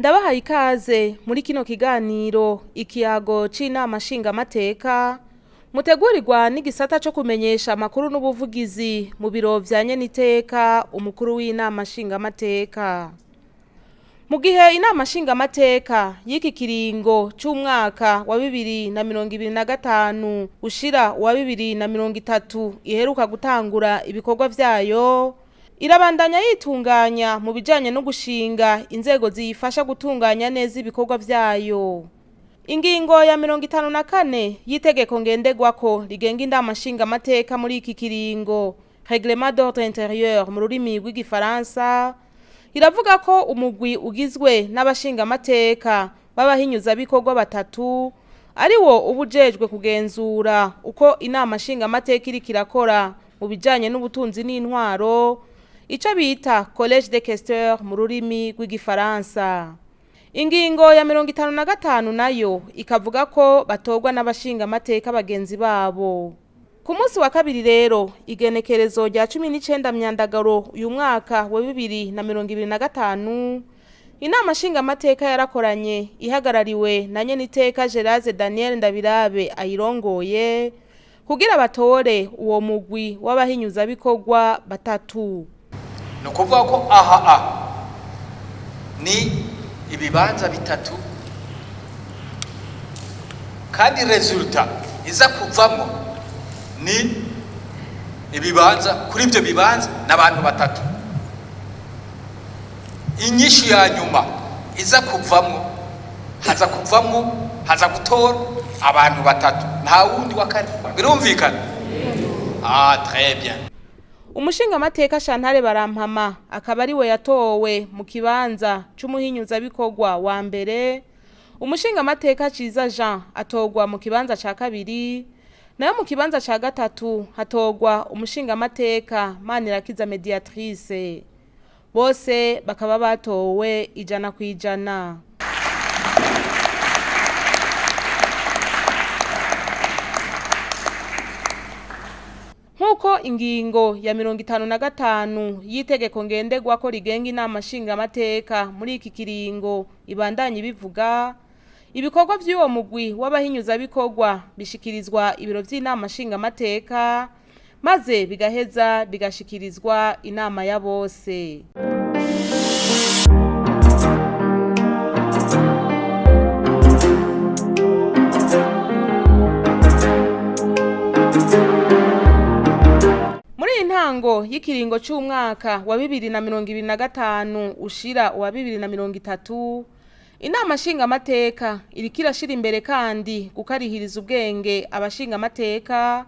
Ndabahaye ikaze muri kino kiganiro ikiyago c'inama nshingamateka mutegurirwa n'igisata co kumenyesha amakuru n'ubuvugizi mu biro vya nyeniteka umukuru w'inama nshingamateka. Mu gihe inama nshingamateka y'iki kiringo c'umwaka wa 2025 ushira wa 2030 iheruka gutangura ibikorwa vyayo, irabandanya yitunganya mu bijanye no gushinga inzego ziyifasha gutunganya neza ibikorwa vyayo. Ingingo ya 54 y'itegeko ngenderwako rigenga inama nshingamateka muri iki kiringo, Règlement d'ordre intérieur mu rurimi rw'igifaransa, iravuga ko umugwi ugizwe n'abashingamateka b'abahinyuza bikorwa batatu ari wo ubujejwe kugenzura uko inama nshingamateka iriko irakora mu bijanye n'ubutunzi n'intwaro, ico bita Collège des questeurs mu rurimi rw'igifaransa. Ingingo ya 55 nayo ikavuga ko batorwa n'abashingamateka bagenzi babo. Ku munsi wa kabiri rero igenekerezo rya 19 myandagaro uyu mwaka wa 2025 inama nshingamateka yarakoranye ihagarariwe na nyeniteka Gérard Daniel Ndabirabe ayirongoye kugira batore uwo mugwi w'abahinyuza bikorwa batatu. No kuvuga ko aha ni ibibanza bitatu kandi resulta iza kuvamo ni ibibanza kuri ibyo bibanza n'abantu batatu. Inyishu ya nyuma iza kuvamo haza gutora abantu batatu nta wundi wa kane. Birumvikana? Très bien. Umushingamateka Chantal Barampama akaba ari we yatowe mu kibanza c'umuhinyuza bikorwa wa mbere, umushingamateka Ciza Jean atogwa mu kibanza ca kabiri, nayo mu kibanza ca gatatu hatogwa umushingamateka Manirakiza Mediatrice. Bose bakaba batowe 100%. Nkuko ingingo ya 55 y'itegeko ngenderwako rigenga inama nshingamateka muri iki kiringo ibandanye bivuga, ibikorwa vy'uwo mugwi w'abahinyuza bikorwa bishikirizwa ibiro vy'inama nshingamateka maze bigaheza bigashikirizwa inama ya bose. Intango y'ikiringo c'umwaka wa 2025 ushira wa 2030 inama nshingamateka iriko irashira imbere kandi gukarihiriza ubwenge abashingamateka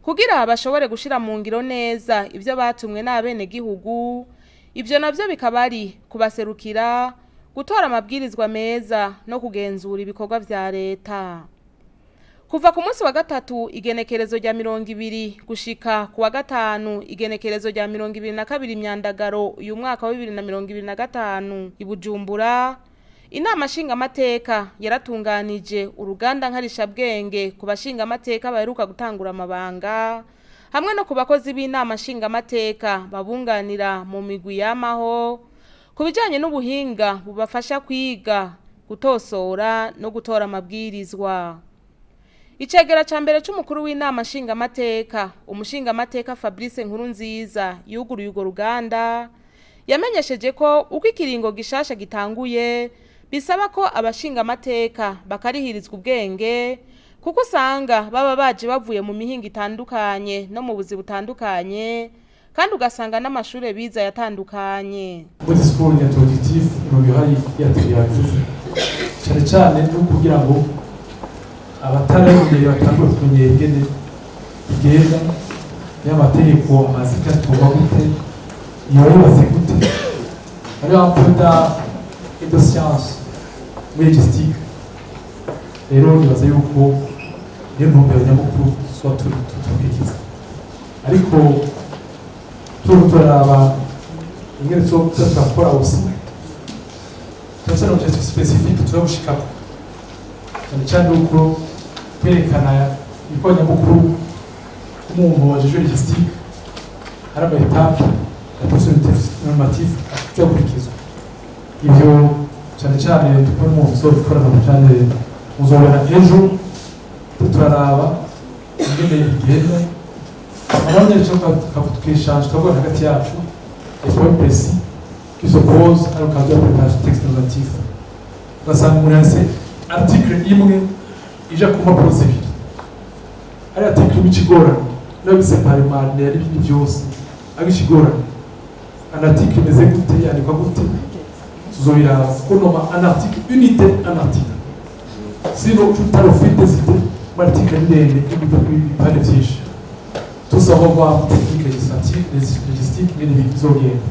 kugira bashobore gushira mu ngiro neza ivyo batumwe n'abene gihugu. Ivyo navyo bikaba ari kubaserukira, gutora amabwirizwa meza no kugenzura ibikorwa vya leta. Kuva ku munsi wa gatatu igenekerezo rya 20 gushika ku wa gatanu igenekerezo rya 22 myandagaro uyu mwaka wa 2025 i Bujumbura, inama nshingamateka yaratunganije uruganda nkarishabwenge ku bashingamateka baheruka gutangura amabanga hamwe no ku bakozi b'inama nshingamateka babunganira mu migwi yamaho ku bijanye n'ubuhinga bubafasha kwiga, gutosora no gutora amabwirizwa. Icegera ca mbere c'umukuru w'inama nshingamateka, umushingamateka Fabrice Nkurunziza yuguruye urwo ruganda, yamenyesheje ko uko ikiringo gishasha gitanguye bisaba ko abashingamateka bakarihirizwa ubwenge, kuko usanga baba baje bavuye mu mihingo itandukanye no mu buzi butandukanye, kandi ugasanga n'amashure biza yatandukanye. Muri siporo introductif imubihari yatriyagize cyane cyane no kugira ngo abataramenye batangwe kumenyera ingene igenda y'amategeko amazika tuba gute yoyose gute ari ampuda de science muri logistique. Rero nibaza yuko iyo ntumbero nyamukuru so tukurikiza, ariko turaba ingene turakora ubusa cyane objectif spécifique turabushikako cyane uko kwerekana ibikorwa nyamukuru umuntu wajeje logistique hari ama-etape ya procédure normative akurikizwa. Ivyo cyane cyane tukora mu gukora cyane muzobera ejo turaraba ingene igenda abanye cyo tukishanje tukabona hagati yacu et point précis qui s'oppose à l'occasion de préparation texte normatif basanga muri ase article imwe ija kuma procedure ari article y'ikigorana no bisepare mane ari ibindi byose agishigorana un article meze gute yandikwa gute tuzoira kunoma un article unité un article sinon tutarofite zite mu article ndende ibipande byinshi tusavoir technique législative légistique n'ibindi bizogenda.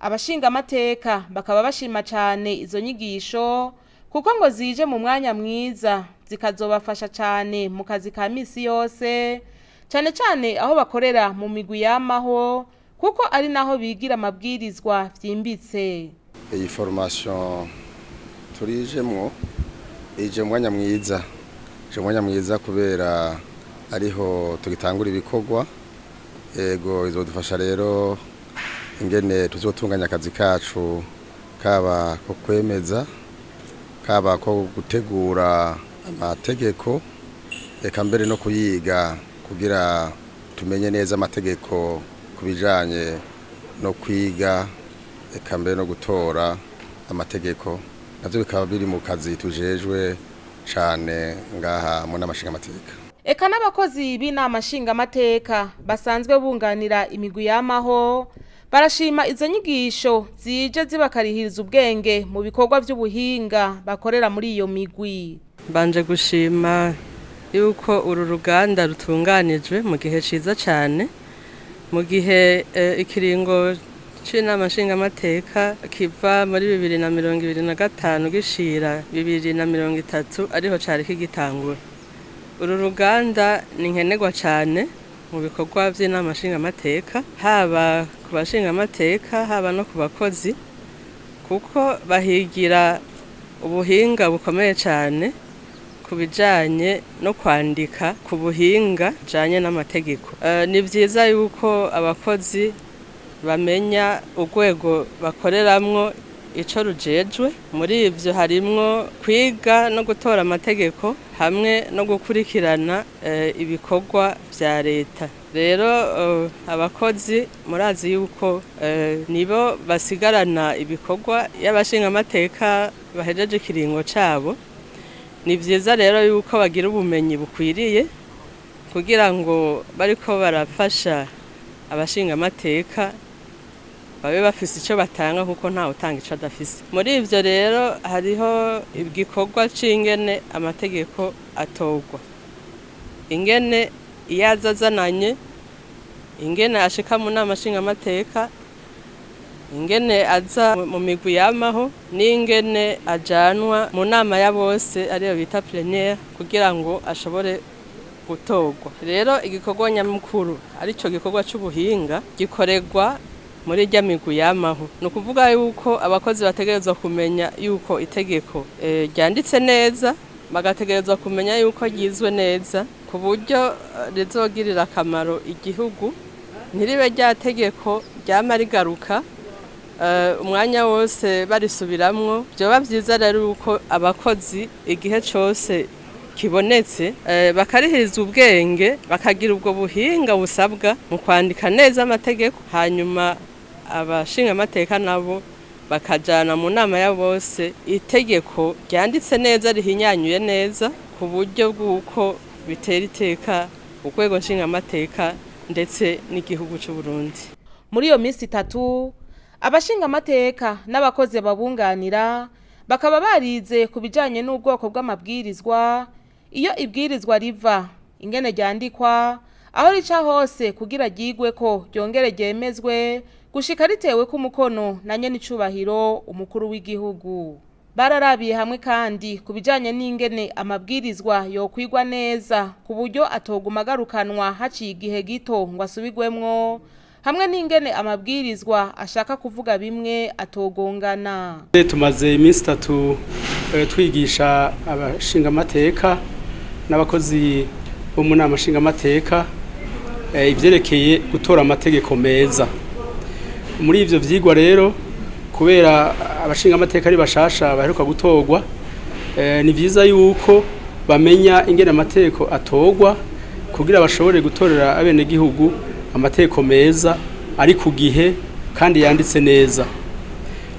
Abashinga amateka bakaba bashima cyane izo nyigisho kuko ngo zije mu mwanya mwiza zikazobafasha cyane mu kazi ka misi yose cyane cyane aho bakorera mu migwi yamaho kuko ari naho bigira amabwirizwa vyimbitse. Iyi formation turijemwo ije mwanya mwiza. Je mwanya mwiza kubera ariho tugitangura ibikorwa ego izodufasha rero ingene tuzotunganya akazi kacu kaba ko kwemeza kaba ko gutegura amategeko eka mbere no kuyiga kugira tumenye neza amategeko kubijanye no kwiga eka mbere no gutora amategeko navyo bikaba biri mu kazi tujejwe cyane ngaha mu namashinga amateka. Eka n'abakozi b'inama nshinga amateka basanzwe bunganira imigwi yamaho barashima izo nyigisho zije zibakarihiriza ubwenge mu bikorwa by'ubuhinga bakorera muri iyo migwi. Banje gushima yuko uru ruganda rutunganijwe mu gihe ciza cyane mu gihe ikiringo c'inama nshinga amateka kiva muri 2025 gishira 2030 ariho cari kigitangura. Uru ruganda ni nkenerwa cyane mu bikorwa by'inama nshinga amateka haba ku bashinga amateka haba no ku bakozi kuko bahigira ubuhinga bukomeye cyane ku bijanye no kwandika ku buhinga janye n'amategeko. Ni byiza yuko abakozi bamenya urwego bakoreramwo ico rujejwe muri ivyo harimwo kwiga no gutora amategeko hamwe no gukurikirana ibikorwa vya leta. Rero abakozi murazi yuko nibo basigarana ibikorwa y'abashinga amateka bahejeje ikiringo cabo. Ni vyiza rero yuko bagira ubumenyi bukwiriye kugira ngo bariko barafasha abashinga amateka babe bafise icyo batanga kuko nta utanga icyo adafise. Muri ivyo rero hariho igikorwa c'ingene amategeko atogwa, ingene iyazazananye, ingene ashika mu nama nshinga amateka, ingene aza mu migwi yamaho, n'ingene ajanwa mu nama ya bose ariyo bita plénière kugira ngo ashobore gutogwa. Rero igikorwa nyamukuru arico gikorwa c'ubuhinga gikoregwa muri rya migwi yamaho. No kuvuga yuko abakozi bategerezwa kumenya yuko itegeko ryanditse neza, bagategerezwa kumenya yuko ryizwe neza ku buryo rizogirira akamaro igihugu, ntiribe rya tegeko ryama rigaruka umwanya wose barisubiramwo. Byoba vyiza rero yuko abakozi igihe cose kibonetse bakarihiriza ubwenge bakagira ubwo buhinga busabwa mu kwandika neza amategeko, hanyuma abashinga amateka nabo bakajana mu nama ya bose itegeko ryanditse neza rihinyanyuye neza ku buryo bw'uko bitera iteka urwego nshinga amateka ndetse n'igihugu cy'u Burundi. Muri iyo minsi 3 abashinga amateka n'abakozi babunganira bakaba barize kubijanye n'ubwoko bw'amabwirizwa, iyo ibwirizwa riva ingene ryandikwa aho rica hose kugira ryigwe ko ryongere ryemezwe gushika ritewe ku mukono na nyene icubahiro umukuru w'igihugu. Bararabiye hamwe kandi kubijanye n'ingene amabwirizwa yokwigwa neza ku buryo atoguma garukanwa haciye igihe gito ngo asubigwemwo, hamwe n'ingene amabwirizwa ashaka kuvuga bimwe atogongana. Tumaze iminsi 3 twigisha abashinga amateka n'abakozi bo mu nama nshinga amateka ivyerekeye gutora amategeko meza. Muri ivyo vyigwa rero kubera abashinga amateka ari bashasha baheruka gutorwa ni vyiza yuko bamenya ingene amategeko atogwa kugira bashobore gutorera abene gihugu amategeko meza ari ku gihe kandi yanditse neza.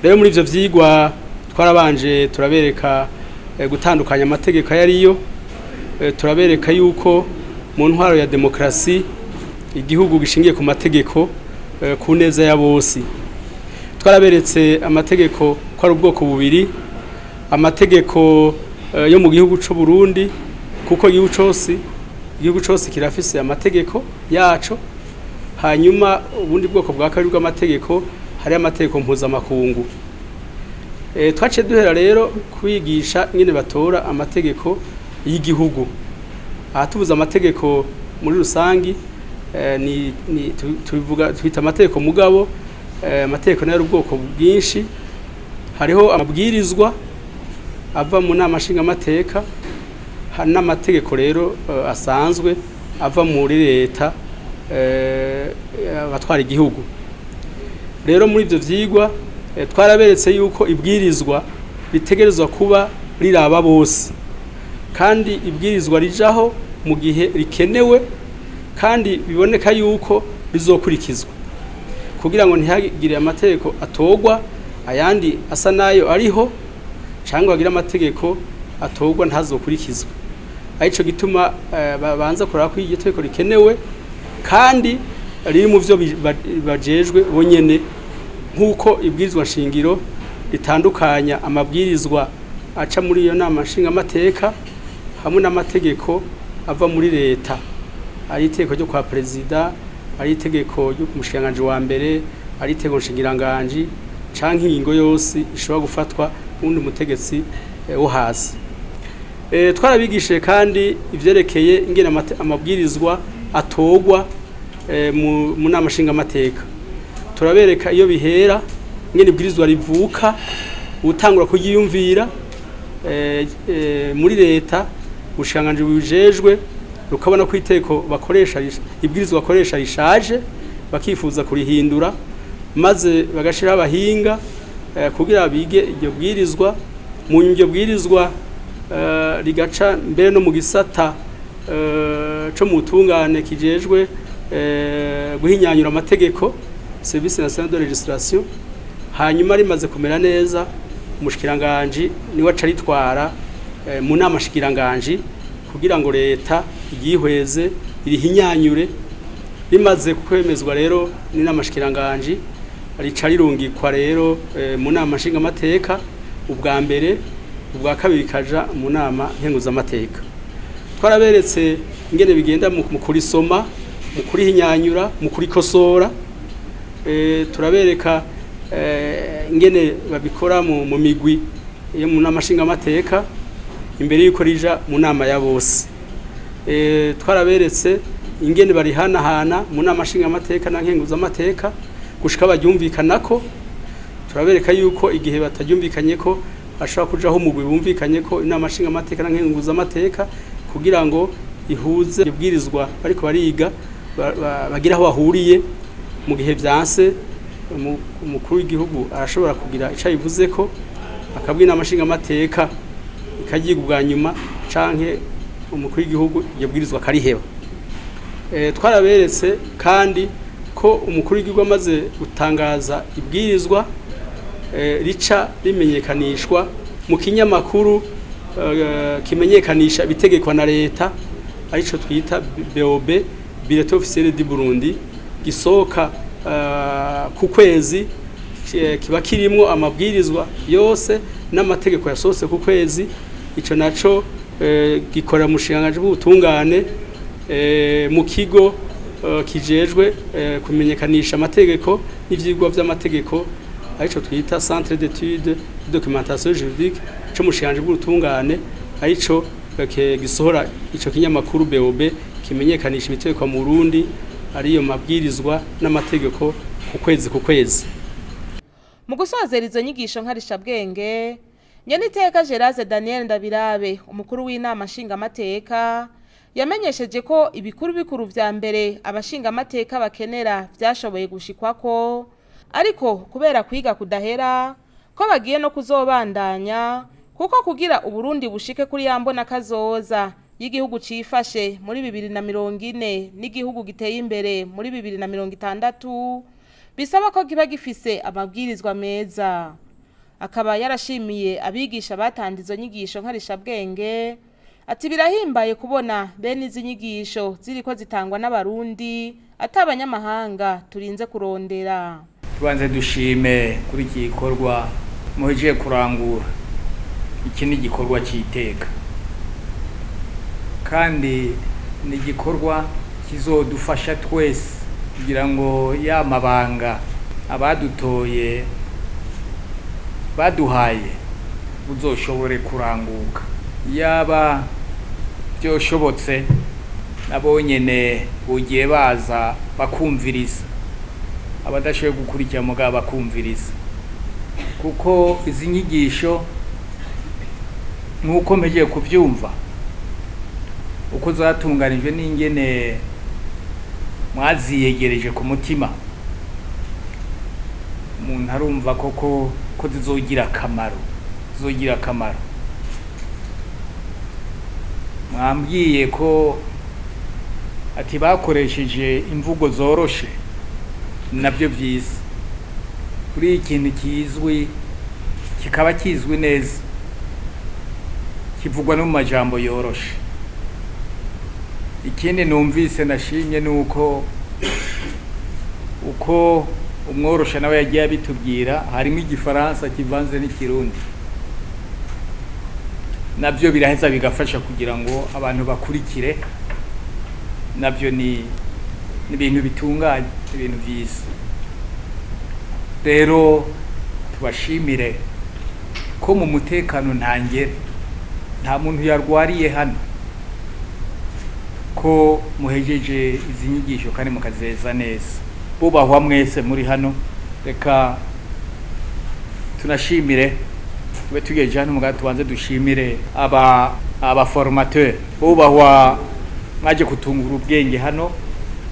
Rero muri ivyo vyigwa twarabanje turabereka gutandukanya amategeko yariyo, turabereka yuko mu ntwaro ya demokrasi igihugu gishingiye ku mategeko ku neza ya bose. Twaraberetse amategeko ko ari ubwoko bubiri, amategeko yo mu gihugu c'u Burundi kuko igihugu cose kirafise amategeko yaco, hanyuma ubundi bwoko bwa kabiri bw'amategeko hari amategeko mpuzamakungu. Twaciye duhera rero kwigisha ingene batora amategeko y'igihugu. Aha tuvuze amategeko muri rusangi twita amategeko mugabo, amategeko nayo ubwoko bwinshi. Hariho amabwirizwa ava mu nama nshingamateka, hari n'amategeko rero asanzwe ava muri leta abatwara igihugu. Rero muri ivyo vyigwa twaraberetse yuko ibwirizwa bitegerezwa kuba riraba bose, kandi ibwirizwa rijaho mu gihe rikenewe kandi biboneka yuko bizokurikizwa, kugira ngo ntihagire amategeko atogwa ayandi asa nayo ariho, cyangwa bagire amategeko atogwa ntazokurikizwa. Arico gituma babanza kuraba ko iryo tegeko rikenewe kandi riri mu vyo bajejwe bonyene, nk'uko ibwirizwa nshingiro ritandukanya amabwirizwa aca muri iyo nama nshingamateka hamwe n'amategeko ava muri leta, ari itegeko ryo kwa perezida, ari itegeko ryo ku mushikiranganji wa mbere, ari itegeko nshingiranganji canke ingingo yose ishobora gufatwa n'undi mutegetsi wo hasi. Twarabigishije kandi ivyerekeye ingene amabwirizwa atogwa mu nama nshingamateka. Turabereka iyo bihera ingene ibwirizwa rivuka, utangura kugiyumvira muri leta ubushikiranganji bujejwe rukabona ko itegeko bakoresha ibwirizwa bakoresha rishaje bakifuza kurihindura, maze bagashiraho abahinga kugira bige iryo bwirizwa. Mu iryo bwirizwa rigaca mbere no mu gisata co mu butungane kijejwe guhinyanyura amategeko, Service National de Registration. Hanyuma rimaze kumera neza, umushikiranganje niwe aca ritwara mu nama shikiranganje kugira ngo leta igihweze irihinyanyure. Rimaze kwemezwa rero ni nama shikiranganje rica rirungikwa rero mu nama nshingamateka ubwa mbere, ubwa kabiri kaja mu nama nkenguzamateka. Twaraberetse ingene bigenda mu kurisoma, mu kurihinyanyura, mu kurikosora. Turabereka ingene babikora mu migwi yo mu nama nshingamateka imbere yuko rija mu nama ya bose. Twaraberetse ingene barihanahana mu nama nshingamateka na nkenguzamateka gushika baryumvikanako. Turabereka yuko igihe bataryumvikanye ko ashobora kujaho umugwi bumvikanye ko inama nshingamateka na nkenguzamateka kugira ngo ihuze ibwirizwa bariko bariga bagira aho bahuriye. Mu gihe vyanse umukuru w'igihugu arashobora kugira ico yivuze ko akabwira inama nshingamateka ikagiga ubwa nyuma canke umukuru w'igihugu yabwirizwa kariheba. Twaraberetse kandi ko umukuru w'igihugu amaze gutangaza ibwirizwa rica rimenyekanishwa mu kinyamakuru kimenyekanisha ibitegekwa na leta, arico twita BOB, Bulletin officiel du Burundi, gisoka ku kwezi, kiba kirimwo amabwirizwa yose n'amategeko yasose ku kwezi. Ico naco gikorera mu bushikiranganji bw'ubutungane mu kigo kijejwe kumenyekanisha amategeko n'ivyigwa vy'amategeko, arico twita Centre d'études de documentation juridique co mu bushikiranganji bw'ubutungane, arico gisohora ico kinyamakuru BOB kimenyekanisha ibitegeko mu Burundi, ariyo mabwirizwa n'amategeko ku kwezi. Mu gusozera izo nyigisho nkarishabwenge, Nyeniteka Geraze Daniel Ndabirabe, umukuru w'inama nshingamateka, yamenyesheje ko ibikuru bikuru vya mbere abashingamateka bakenera vyashoboye gushikwako, ariko kubera kwiga kudahera ko ko bagiye no kuzobandanya kuko kugira Uburundi bushike kuri yambona kazoza y'igihugu cifashe muri 2040 n'igihugu giteye imbere muri 2060 bisaba ko kiba gifise amabwirizwa meza. Akaba yarashimiye abigisha batandizo nyigisho nkarishabwenge ati birahimbaye kubona bene izi nyigisho ziriko zitangwa n'abarundi atabanyamahanga turinze kurondera. Tubanze dushime kuri iki gikorwa muhejeje kurangura. Iki ni igikorwa cy'iteka kandi ni igikorwa kizodufasha twese kugira ngo ya mabanga abadutoye baduhaye uzoshobore kuranguka. Yaba byoshobotse nabo nyene bugiye baza bakumviriza abadashoboye gukurikira mugabo bakumviriza, kuko izi nyigisho nkuko mpejeje kuvyumva uko zatunganijwe n'ingene mwaziyegereje ku mutima, umuntu arumva koko ko zizogira akamaro. Mwambwiye ko ati bakoresheje imvugo zoroshe, nabyo byiza. Kuri ikintu kizwi kikaba kizwi neza kivugwa no mu majambo yoroshe. Ikindi numvise nashimye nuko uko umworosha nawe yagiye abitubwira harimo igifaransa kivanze n'ikirundi, nabyo biraheza bigafasha kugira ngo abantu bakurikire. Nabyo ni ibintu bitunganye, ibintu byiza. Rero tubashimire ko mu mutekano ntangere nta muntu yarwariye hano, ko muhejeje izi nyigisho kandi mukazeza neza. Bubahwa mwese muri hano, reka tunashimire tube tugejeje hano mugabo tubanze dushimire aba formateur. Bubahwa mwaje kutungura ubwenge hano,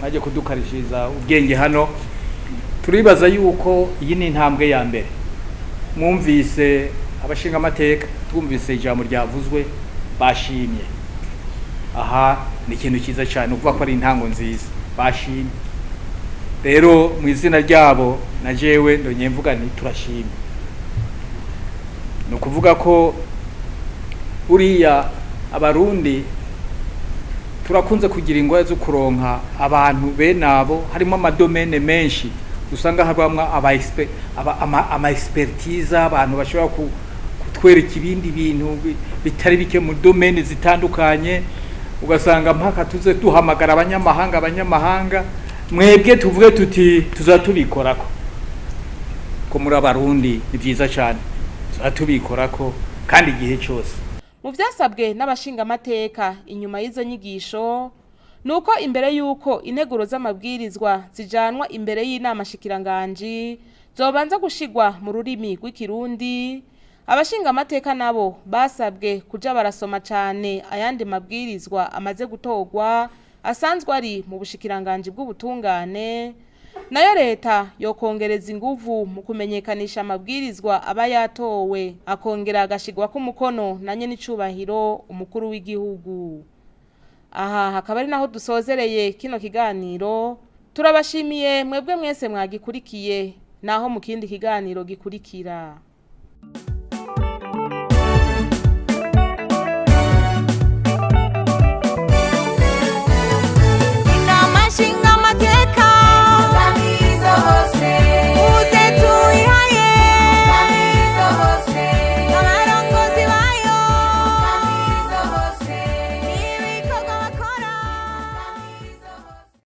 mwaje kudukarishiriza ubwenge hano. Turibaza yuko iyi ni intambwe ya mbere. Mwumvise abashinga amateka, twumvise ijambo ryavuzwe bashimye. Aha ni ikintu cyiza cyane uvuga ko ari intango nziza, bashimye. Rero mu izina ryabo na jewe ndonye mvuga ni turashimye. No kuvuga ko uriya abarundi turakunze kugira ingwa zo kuronka abantu benabo, harimo amadomene menshi usanga habamwe ama expertise, abantu bashobora kutwereka ibindi bintu bitari bike mu domene zitandukanye. Ugasanga mpaka tuze duhamagara abanyamahanga mwebwe tuvuge tuti tuzatubikorako ko muri abarundi. Ni byiza cyane tuzatubikorako kandi igihe cyose. Mu byasabwe n'abashinga amateka inyuma y'izo nyigisho nuko imbere yuko integuro z'amabwirizwa zijanwa imbere y'inama shikiranganje zobanza gushigwa mu rurimi rw'ikirundi. Abashinga amateka nabo basabwe kuja barasoma cyane ayandi mabwirizwa amaze gutogwa asanzwe ari mu bushikiranganje bw'ubutungane, nayo leta yokongereza inguvu mu kumenyekanisha amabwirizwa aba yatowe akongera agashigwa ku mukono na nyene icubahiro umukuru w'igihugu. Aha hakaba ari naho dusozereye kino kiganiro. Turabashimiye mwebwe mwese mwagikurikiye, naho mu kindi kiganiro gikurikira.